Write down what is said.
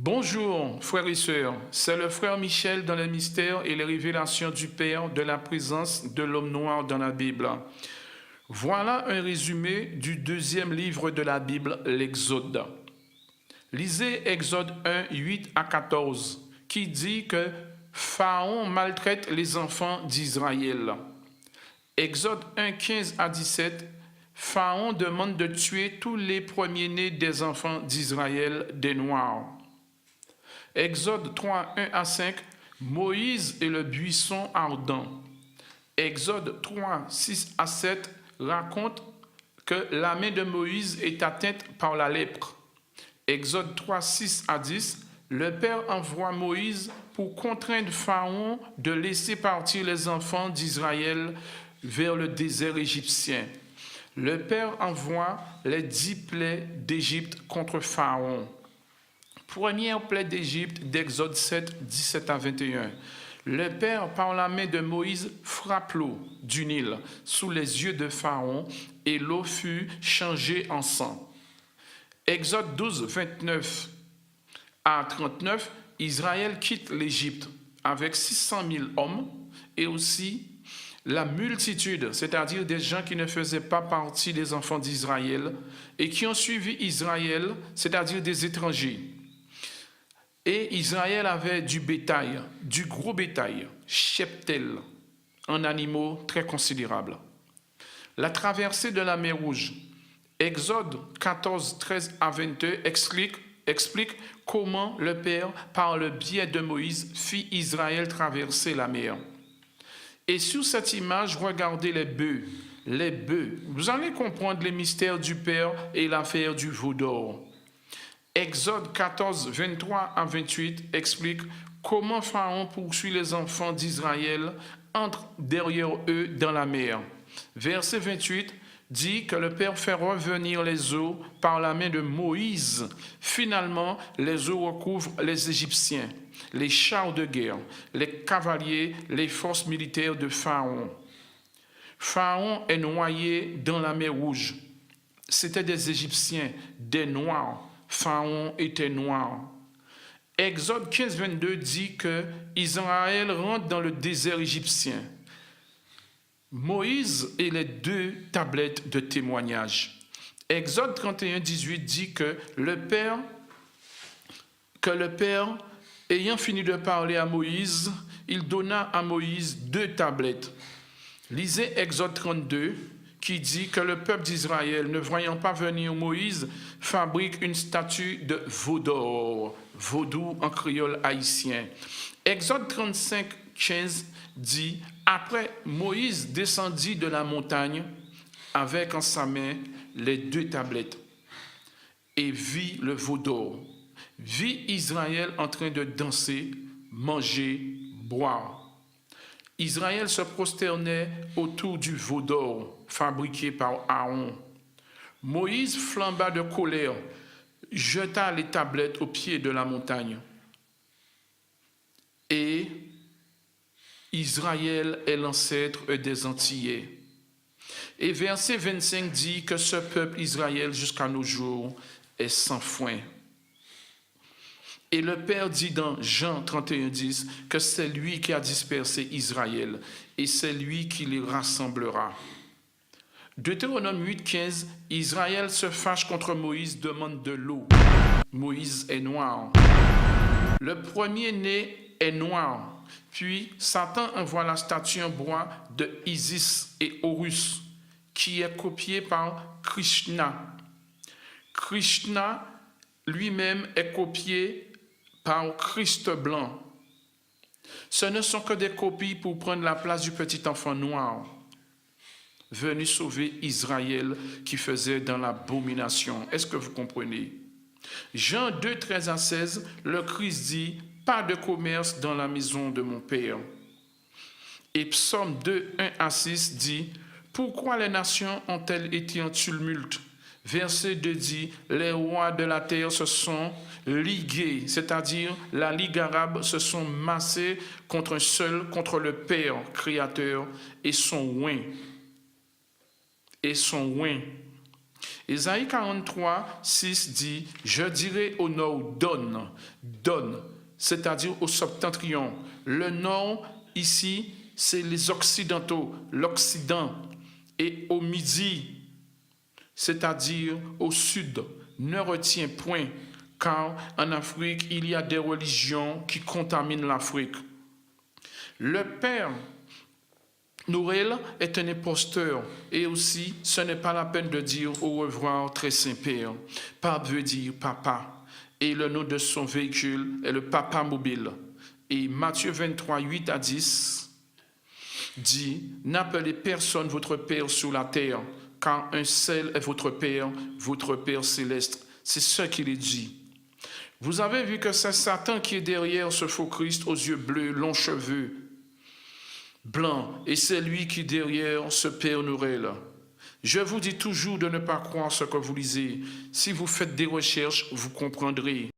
Bonjour, frères et sœurs. C'est le frère Michel dans les mystères et les révélations du Père de la présence de l'homme noir dans la Bible. Voilà un résumé du deuxième livre de la Bible, l'Exode. Lisez Exode 1, 8 à 14, qui dit que Pharaon maltraite les enfants d'Israël. Exode 1, 15 à 17, Pharaon demande de tuer tous les premiers-nés des enfants d'Israël, des Noirs. Exode 3, 1 à 5, Moïse et le buisson ardent. Exode 3, 6 à 7 raconte que la main de Moïse est atteinte par la lèpre. Exode 3, 6 à 10, le Père envoie Moïse pour contraindre Pharaon de laisser partir les enfants d'Israël vers le désert égyptien. Le Père envoie les 10 plaies d'Égypte contre Pharaon. Première plaie d'Égypte d'Exode 7, 17 à 21. Le Père, par la main de Moïse, frappe l'eau du Nil sous les yeux de Pharaon et l'eau fut changée en sang. Exode 12, 29 à 39, Israël quitte l'Égypte avec 600 000 hommes et aussi la multitude, c'est-à-dire des gens qui ne faisaient pas partie des enfants d'Israël et qui ont suivi Israël, c'est-à-dire des étrangers. Et Israël avait du bétail, du gros bétail, cheptel, en animaux très considérables. La traversée de la mer Rouge, Exode 14, 13 à 22, explique comment le Père, par le biais de Moïse, fit Israël traverser la mer. Et sur cette image, regardez les bœufs. Les bœufs. Vous allez comprendre les mystères du Père et l'affaire du veau d'or. Exode 14, 23 à 28 explique comment Pharaon poursuit les enfants d'Israël, entre derrière eux dans la mer. Verset 28 dit que le Père fait revenir les eaux par la main de Moïse. Finalement, les eaux recouvrent les Égyptiens, les chars de guerre, les cavaliers, les forces militaires de Pharaon. Pharaon est noyé dans la mer Rouge. C'était des Égyptiens, des Noirs. Pharaon était noir. Exode 15, 22 dit que Israël rentre dans le désert égyptien. Moïse et les 2 tablettes de témoignage. Exode 31, 18 dit que le Père, ayant fini de parler à Moïse, il donna à Moïse 2 tablettes. Lisez Exode 32, qui dit que le peuple d'Israël, ne voyant pas venir Moïse, fabrique une statue de veau d'or, vaudou en créole haïtien. Exode 35, 15 dit, après Moïse descendit de la montagne avec en sa main les 2 tablettes et vit le veau d'or, vit Israël en train de danser, manger, boire. Israël se prosternait autour du veau d'or fabriqué par Aaron. Moïse flamba de colère, jeta les tablettes au pied de la montagne. Et Israël est l'ancêtre des Antillais. Et verset 25 dit que ce peuple Israël jusqu'à nos jours est sans foin. Et le Père dit dans Jean 31, 10 que c'est lui qui a dispersé Israël et c'est lui qui les rassemblera. Deutéronome 8, 15, Israël se fâche contre Moïse, demande de l'eau. Moïse est noir. Le premier-né est noir. Puis Satan envoie la statue en bois de Isis et Horus, qui est copiée par Krishna. Krishna lui-même est copié par Christ blanc. Ce ne sont que des copies pour prendre la place du petit enfant noir, venu sauver Israël qui faisait dans l'abomination. Est-ce que vous comprenez? Jean 2, 13 à 16, le Christ dit, pas de commerce dans la maison de mon Père. Et Psaume 2, 1 à 6 dit, pourquoi les nations ont-elles été en tumulte? Verset 2 dit, les rois de la terre se sont ligués, c'est-à-dire la Ligue arabe se sont massés contre un seul, contre le Père créateur et son oint. Ésaïe 43, 6 dit, « Je dirai au nord, donne, donne », c'est-à-dire au septentrion. Le nord, ici, c'est les occidentaux, l'Occident. Et au midi, c'est-à-dire au sud, ne retiens point, car en Afrique, il y a des religions qui contaminent l'Afrique. Le Père Noël est un imposteur et aussi ce n'est pas la peine de dire au revoir très Saint-Père. Pape veut dire papa et le nom de son véhicule est le papa mobile. Et Matthieu 23, 8 à 10 dit « N'appelez personne votre Père sur la terre, car un seul est votre Père céleste. » C'est ce qu'il est dit. Vous avez vu que c'est Satan qui est derrière ce faux Christ aux yeux bleus, longs cheveux, blanc, et c'est lui qui est derrière ce Père Noël. Je vous dis toujours de ne pas croire ce que vous lisez. Si vous faites des recherches, vous comprendrez.